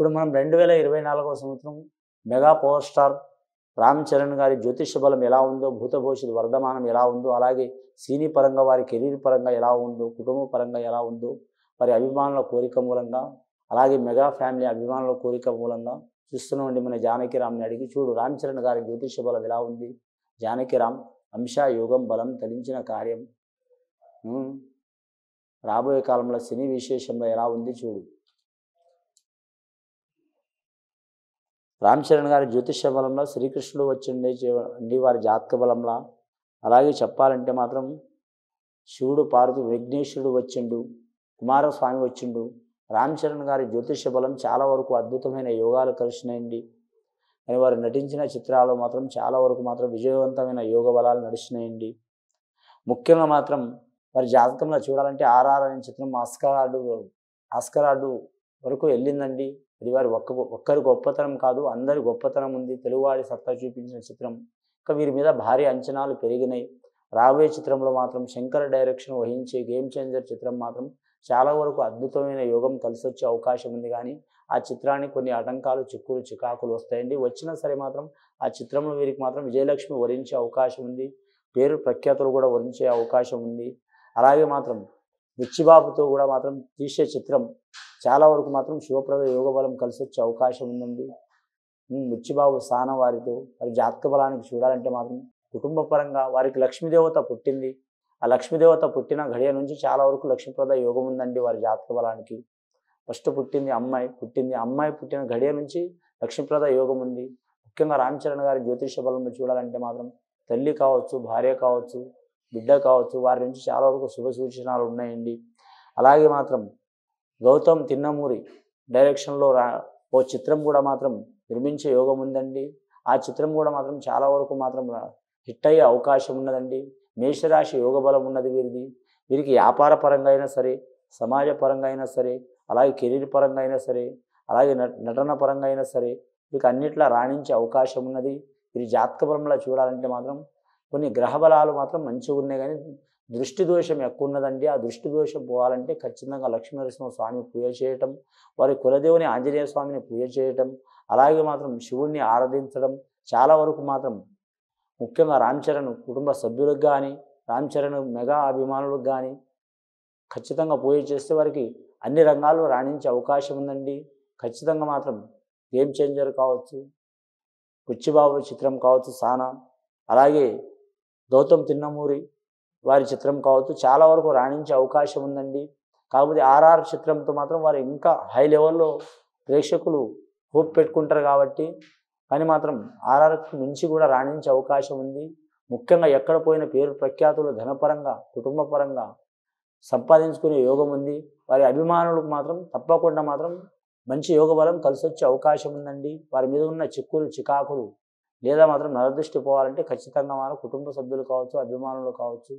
ఇప్పుడు మనం 2024వ సంవత్సరం mega power star Ram Charan గారి జ్యోతిష్య బలం ఎలా ఉందో, భూత భవిష్యత్ వర్ధమానం ఎలా ఉందో, అలాగే సినీ పరంగా వారి కెరీర్ పరంగా ఎలా ఉందో, కుటుంబ పరంగా ఎలా ఉందో, వారి అభిమానుల కోరిక మూలంగా, అలాగే మెగా ఫ్యామిలీ అభిమానుల కోరిక మూలంగా చూస్తున్నామండి. మన జానకిరామ్ని అడిగి చూడు రామ్ చరణ్ గారి జ్యోతిష్య బలం ఎలా ఉంది. జానకిరామ్ అంశ యోగం బలం తలించిన కార్యం. రాబోయే కాలంలో శని విశేషంలో ఎలా ఉంది చూడు. రామ్ చరణ్ గారి జ్యోతిష్య బలంలో శ్రీకృష్ణుడు వచ్చిండి వారి జాతక బలంలా. అలాగే చెప్పాలంటే మాత్రం శివుడు పార్వతి విఘ్నేశ్వరుడు వచ్చిండు, కుమారస్వామి వచ్చిండు. రామ్ చరణ్ గారి జ్యోతిష్య బలం చాలా వరకు అద్భుతమైన యోగాలు కలిసినాయండి. కానీ వారు నటించిన చిత్రాలు మాత్రం చాలా వరకు మాత్రం విజయవంతమైన యోగ బలాలు నడిచినాయండి. ముఖ్యంగా మాత్రం వారి జాతకంలో చూడాలంటే ఆర్ఆర్ అనే చిత్రం ఆస్కార్ అవార్డు వరకు వెళ్ళిందండి. అది వారి ఒక్కరి గొప్పతనం కాదు, అందరి గొప్పతనం ఉంది. తెలుగువాడి సత్తా చూపించిన చిత్రం. ఇంకా వీరి మీద భారీ అంచనాలు పెరిగినాయి. రాబోయే చిత్రంలో మాత్రం శంకర్ డైరెక్షన్ వహించే గేమ్ చేంజర్ చిత్రం మాత్రం చాలా వరకు అద్భుతమైన యోగం కలిసి వచ్చే అవకాశం ఉంది. కానీ ఆ చిత్రానికి కొన్ని ఆటంకాలు, చిక్కులు, చికాకులు వస్తాయండి. వచ్చినా సరే మాత్రం ఆ చిత్రంలో వీరికి మాత్రం విజయలక్ష్మి వరించే అవకాశం ఉంది. పేరు ప్రఖ్యాతులు కూడా వరించే అవకాశం ఉంది. అలాగే మాత్రం బుచ్చిబాబుతో కూడా మాత్రం తీసే చిత్రం చాలా వరకు మాత్రం శివప్రద యోగ బలం కలిసి వచ్చే అవకాశం ఉందండి. బుచ్చిబాబు స్థానం వారితో వారి జాతక బలానికి చూడాలంటే మాత్రం కుటుంబ పరంగా వారికి లక్ష్మీదేవత పుట్టింది. ఆ లక్ష్మీదేవత పుట్టిన ఘడియ నుంచి చాలా వరకు లక్ష్మీప్రద యోగం ఉందండి వారి జాతక బలానికి. ఫస్ట్ అమ్మాయి పుట్టిన ఘడియ నుంచి లక్ష్మీప్రద యోగం ఉంది. ముఖ్యంగా రామ్ చరణ్ గారి జ్యోతిష బలంలో చూడాలంటే మాత్రం తల్లి కావచ్చు, భార్య కావచ్చు, బిడ్డ కావచ్చు, వారి నుంచి చాలా వరకు శుభ సూచనలు ఉన్నాయండి. అలాగే మాత్రం గౌతమ్ తిన్నమూరి డైరెక్షన్లో ఓ చిత్రం కూడా మాత్రం నిర్మించే యోగం ఉందండి. ఆ చిత్రం కూడా మాత్రం చాలా వరకు మాత్రం హిట్ అయ్యే అవకాశం ఉన్నదండి. మేషరాశి యోగ బలం ఉన్నది వీరికి వ్యాపార పరంగా అయినా సరే, సమాజ పరంగా అయినా సరే, అలాగే కెరీర్ పరంగా అయినా సరే, అలాగే నటన పరంగా అయినా సరే వీరికి అన్నిట్లా రాణించే అవకాశం ఉన్నది. వీరి జాతక బలంలో చూడాలంటే మాత్రం కొన్ని గ్రహ బలాలు మాత్రం మంచిగా ఉన్నాయి, కానీ దృష్టి దోషం ఎక్కువ ఉన్నదండి. ఆ దృష్టి దోషం పోవాలంటే ఖచ్చితంగా లక్ష్మీనరసింహ స్వామి పూజ చేయటం, వారి కులదేవుని ఆంజనేయ స్వామిని పూజ చేయటం, అలాగే మాత్రం శివుణ్ణి ఆరాధించడం చాలా వరకు మాత్రం ముఖ్యంగా రామ్ చరణ్ కుటుంబ సభ్యులకు కానీ, రామ్ చరణ్ మెగా అభిమానులకు కానీ ఖచ్చితంగా పూజ చేస్తే వారికి అన్ని రంగాల్లో రాణించే అవకాశం ఉందండి. ఖచ్చితంగా మాత్రం గేమ్ చేంజర్ కావచ్చు, బుచ్చిబాబు చిత్రం కావచ్చు సానా, అలాగే గౌతమ్ తిన్నమూరి వారి చిత్రం కావచ్చు చాలా వరకు రాణించే అవకాశం ఉందండి. కాకపోతే ఆర్ఆర్ చిత్రంతో మాత్రం వారు ఇంకా హై లెవెల్లో ప్రేక్షకులు హోప్ పెట్టుకుంటారు కాబట్టి, కానీ మాత్రం ఆర్ఆర్కి మించి కూడా రాణించే అవకాశం ఉంది. ముఖ్యంగా ఎక్కడ పోయిన పేరు ప్రఖ్యాతులు ధనపరంగా, కుటుంబ పరంగా సంపాదించుకునే యోగం ఉంది. వారి అభిమానులకు మాత్రం తప్పకుండా మాత్రం మంచి యోగ బలం కలిసి వచ్చే అవకాశం ఉందండి. వారి మీద ఉన్న చిక్కులు, చికాకులు లేదా మాత్రం నరదృష్టి పోవాలంటే ఖచ్చితంగా మాత్రం కుటుంబ సభ్యులు కావచ్చు, అభిమానులు కావచ్చు,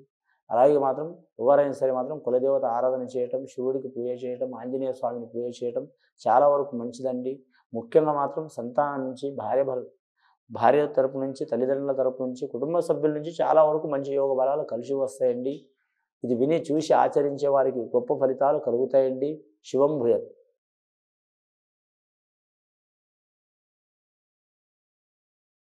అలాగే మాత్రం ఎవరైనా సరే మాత్రం కులదేవత ఆరాధన చేయటం, శివుడికి పూజ చేయటం, ఆంజనేయ స్వామిని పూజ చేయటం చాలా వరకు మంచిదండి. ముఖ్యంగా మాత్రం సంతానం నుంచి, భార్య తరపు నుంచి, తల్లిదండ్రుల తరపు నుంచి, కుటుంబ సభ్యుల నుంచి చాలా వరకు మంచి యోగ బలాలు కలిసి వస్తాయండి. ఇది విని చూసి ఆచరించే వారికి గొప్ప ఫలితాలు కలుగుతాయండి. శుభం భూయాత్.